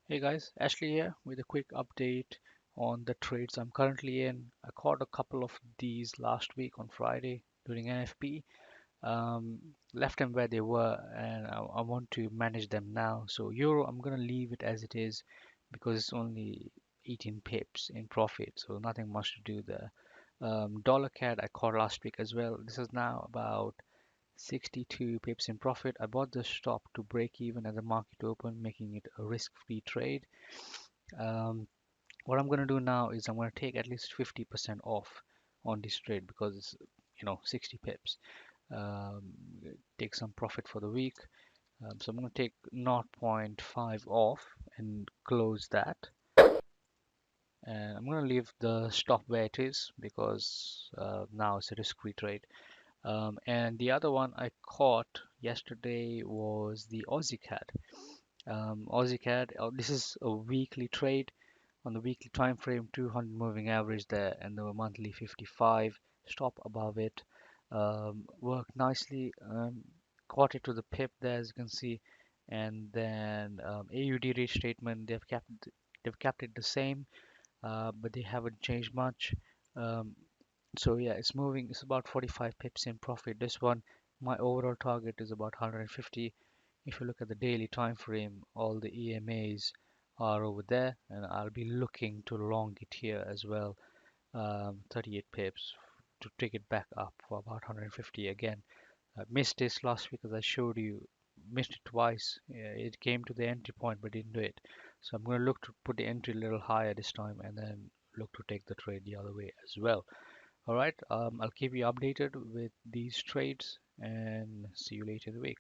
Hey guys, Ashley here with a quick update on the trades I'm currently in. I caught a couple of these last week on Friday during NFP. Left them where they were, and I want to manage them now. So Euro, I'm gonna leave it as it is because it's only 18 pips in profit, so nothing much to do there. Dollar CAD I caught last week as well. This is now about 62 pips in profit. I bought the stop to break even at the market open, making it a risk-free trade. Um, what I'm going to do now is I'm going to take at least 50% off on this trade because it's 60 pips. Um, take some profit for the week. So I'm going to take 0.5 off and close that. And I'm going to leave the stop where it is because now it's a risk-free trade. And the other one I caught yesterday was the AussieCAD. AussieCAD, this is a weekly trade on the weekly time frame, 200 moving average there, and the monthly 55 stop above it. Worked nicely. Caught it to the pip there, as you can see, and then AUD rate statement they've kept it the same, but they haven't changed much. Um, so yeah, it's moving. It's about 45 pips in profit. This one, my overall target is about 150. If you look at the daily time frame, all the EMAs are over there, and I'll be looking to long it here as well. 38 pips to take it back up for about 150 again. I missed this last week as I showed you. Missed it twice. Yeah, it came to the entry point but didn't do it. So I'm going to look to put the entry a little higher this time and then look to take the trade the other way as well. All right, I'll keep you updated with these trades and see you later in the week.